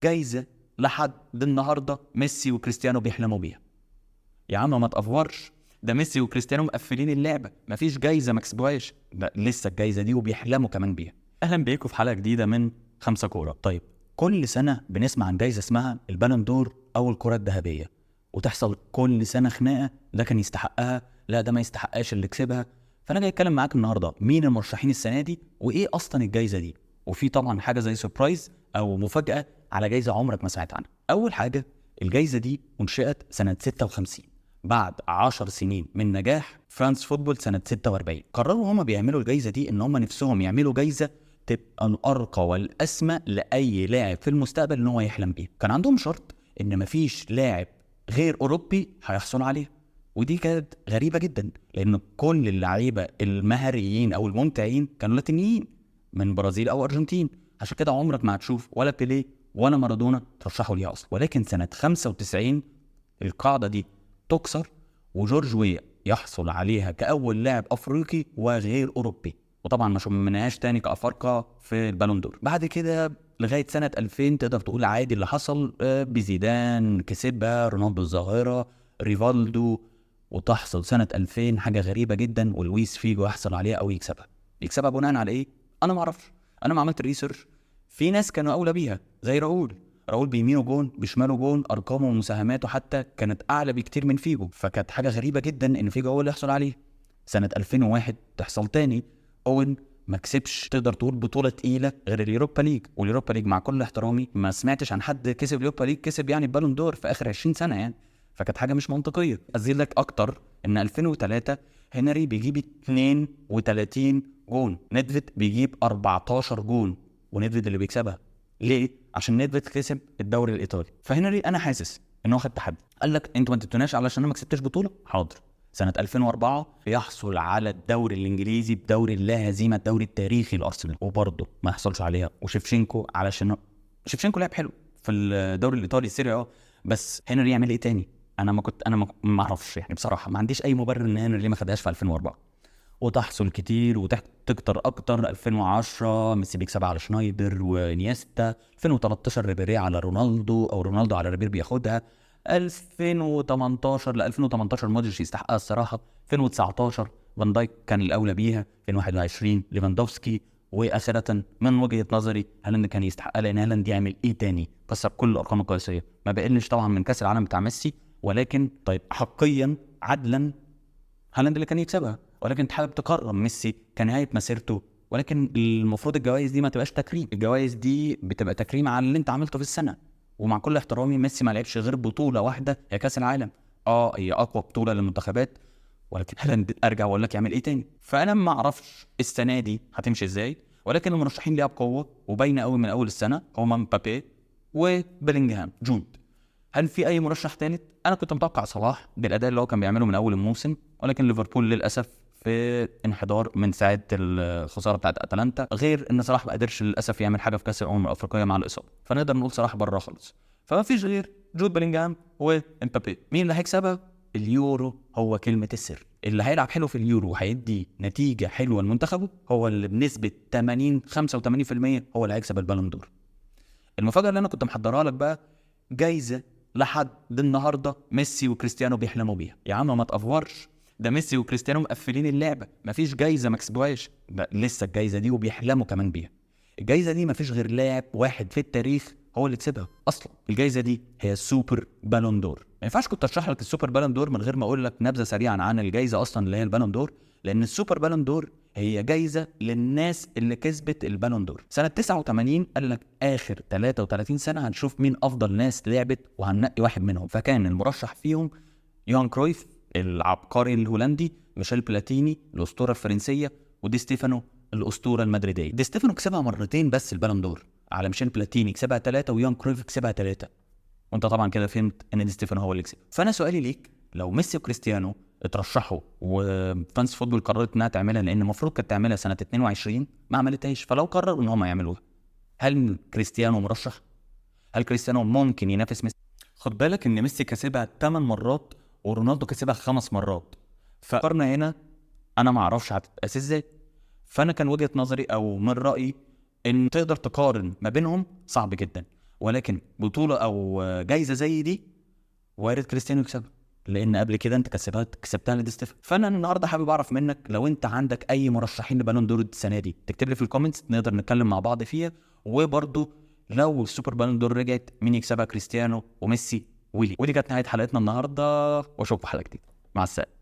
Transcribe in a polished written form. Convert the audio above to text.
جايزة لحد النهاردة ميسي وكريستيانو بيحلموا بيها. يا عم ما تأفورش، ده ميسي وكريستيانو مقفلين اللعبة، مفيش جايزة ما كسبوهاش، ده لسه الجايزة دي وبيحلموا كمان بيها. أهلا بيكم في حلقة جديدة من 5 كورة. طيب، كل سنة بنسمع عن جايزة اسمها البالون دور أو الكرة الذهبية، وتحصل كل سنة خناقة، ده كان يستحقها، لا ده ما يستحقهاش اللي كسبها. فأنا جاي أتكلم معاك النهاردة مين المرشحين السنة دي وإيه أصلا الجايزة دي، وفي طبعا حاجة زي سربرايز أو مفاجأة على جايزة عمرك ما سمعت عنها. أول حاجة، الجايزة دي انشئت سنة 56 بعد 10 سنين من نجاح فرانس فوتبول سنة 46. قرروا هما بيعملوا الجايزة دي ان هما نفسهم يعملوا جايزة تبقى الأرقى والأسمى لأي لاعب في المستقبل ان هو يحلم بيها. كان عندهم شرط ان مفيش لاعب غير أوروبي هيحصل عليها، ودي كانت غريبة جدا لأن كل اللعيبة المهريين أو الممتعين كانوا لاتينيين من برازيل أو أرجنتين، عشان كده عمرك ما هتشوف ولا بيليه ولا مارادونا ترشحوا ليها أصلا. ولكن سنة 95 القاعدة دي تكسر وجورج ويا يحصل عليها كأول لاعب أفريقي وغير أوروبي، وطبعا ما شمناهاش تاني كأفارقة في البالون دور. بعد كده لغاية سنة 2000 تقدر تقول عادي اللي حصل، بزيدان كسبها، رونالدو الظاهرة، ريفالدو، وتحصل سنة 2000 حاجة غريبة جدا ولويس فيجو يحصل عليها أو يكسبها بناء على إيه؟ أنا ما أعرفش، أنا ما عملت ريسيرش. في ناس كانوا أولى بيها زي راؤول بيمينه جون بشماله جون، ارقامه ومساهماته حتى كانت اعلى بكتير من فيجو، فكانت حاجه غريبه جدا ان فيجو هو اللي يحصل عليه. سنه 2001 تحصل تاني، اوين ما كسبش تقدر تقول بطوله تقيله غير اليوروبا ليج، واليوروبا ليج مع كل احترامي ما سمعتش عن حد كسب اليوروبا ليج كسب يعني بالون دور في اخر 20 سنه يعني، فكانت حاجه مش منطقيه. ازيد لك اكتر ان 2003 هنري بيجيب 32 جون، نيدفيد بيجيب 14 جون، ونيدفيد اللي بيكسبها. ليه؟ عشان نيدفيد كسب الدوري الايطالي. فهنري انا حاسس ان هو خد تحدي، قال لك انتوا ما تدوناش علشان انا ما كسبتش بطوله، حاضر. سنه 2004 يحصل على الدوري الانجليزي بدوري اللا هزيمه، الدوري التاريخي الارسنال، وبرضه ما يحصلش عليها. وشيفشينكو علشان شيفشينكو لعب حلو في الدوري الايطالي السيريا بس هنري يعمل ايه تاني؟ انا ما اعرفش يعني، بصراحه ما عنديش اي مبرر ان هنري ما خدهاش في 2004. وتحصل كتير وتكتر اكتر. 2010 ميسي بيكسبها على شنايدر وانيستا، 2013 ريبيري على رونالدو او رونالدو على ريبير بياخدها، 2018 ل 2018 مودريتش يستحقها الصراحه، 2019 فان دايك كان الاولى بيها، 2021 ليفاندوفسكي، واخيرا من وجهه نظري هالاند كان يستحقها، لان هالاند يعمل ايه تاني؟ كسر كل الارقام القياسيه، ما بقلش طبعا من كاس العالم بتاع ميسي، ولكن طيب حقيا عدلا هالاند اللي كان يكسبها. ولكن انت حابب تكرم ميسي كنهايه مسيرته، ولكن المفروض الجوائز دي ما تبقاش تكريم، الجوائز دي بتبقى تكريم على اللي انت عملته في السنه. ومع كل احترامي ميسي ما لعبش غير بطوله واحده هي كاس العالم، هي اقوى بطوله للمنتخبات، ولكن هالاند ارجع واقول لك يعمل ايه تاني. فانا ما اعرفش السنه دي هتمشي ازاي، ولكن المرشحين ليها بقوه وباينه قوي من اول السنه هما مبابي وبيلينغهام جود. هل في اي مرشح ثالث؟ انا كنت متوقع صلاح بالاداء اللي هو كان بيعمله من اول الموسم، ولكن ليفربول للاسف في انحدار من ساعه الخساره بتاعت اتلانتا، غير ان صلاح ما قدرش للاسف يعمل حاجه في كاس الامم الافريقيه مع الاصابه، فنقدر نقول صلاح بره خالص. فما فيش غير جود بيلينغهام وامبابي. مين اللي هيكسبها؟ اليورو هو كلمه السر. اللي هيلعب حلو في اليورو وهيدي نتيجه حلوه لمنتخبه هو اللي بنسبه 80 85% هو اللي هيكسب البالون دور. المفاجاه اللي انا كنت محضرها لك بقى، جايزه لحد النهارده ميسي وكريستيانو بيحلموا بيها. يا عم ما تأفورش، ده ميسي وكريستيانو مقفلين اللعبه، مفيش جايزه ما كسبوهاش، ده لسه الجايزه دي وبيحلموا كمان بيها. الجايزه دي مفيش غير لاعب واحد في التاريخ هو اللي كسبها اصلا. الجايزه دي هي السوبر بالون دور. ما ينفعش كنت اشرح لك السوبر بالون دور من غير ما اقول لك نبذه سريعه عن الجايزه اصلا اللي هي البالون دور، لان السوبر بالون دور هي جايزه للناس اللي كسبت البالون دور. سنه 89 قال لك اخر 33 سنه هنشوف مين افضل ناس لعبت وهننقي واحد منهم، فكان المرشح فيهم يوهان كرويف العبقري الهولندي، ميشيل بلاتيني الاسطوره الفرنسيه، ودي ستيفانو الاسطوره المدريديه. دي ستيفانو كسبها مرتين بس البالون دور، على ميشيل بلاتيني كسبها 3 ويوهان كرويف كسبها 3، وانت طبعا كده فهمت ان دي ستيفانو هو اللي كسب. فانا سؤالي ليك، لو ميسي وكريستيانو اترشحوا وفانس فوتبول قررت انها تعملها، لان المفروض كانت تعملها سنه 22 ما عملتهاش، فلو قرروا ان هم يعملوها، هل كريستيانو مرشح؟ هل كريستيانو ممكن ينافس ميسي؟ خد بالك ان ميسي كسبها 8 مرات ورونالدو كسبها 5 مرات، فقارنا هنا انا ما اعرفش هتتقاس ازاي. فانا كان وجهة نظري او من رأيي ان تقدر تقارن ما بينهم صعب جدا، ولكن بطوله او جايزه زي دي وارد كريستيانو يكسبها، لان قبل كده انت كسبتها لدي ستيفن. فانا النهارده حابب اعرف منك لو انت عندك اي مرشحين لبالون دور السنه دي، تكتب لي في الكومنتس نقدر نتكلم مع بعض فيها. وبرده لو السوبر بالون دور رجعت مين يكسبها، كريستيانو وميسي ودي كانت نهايه حلقتنا النهارده، واشوفكم في حلقه جديده. مع السلامه.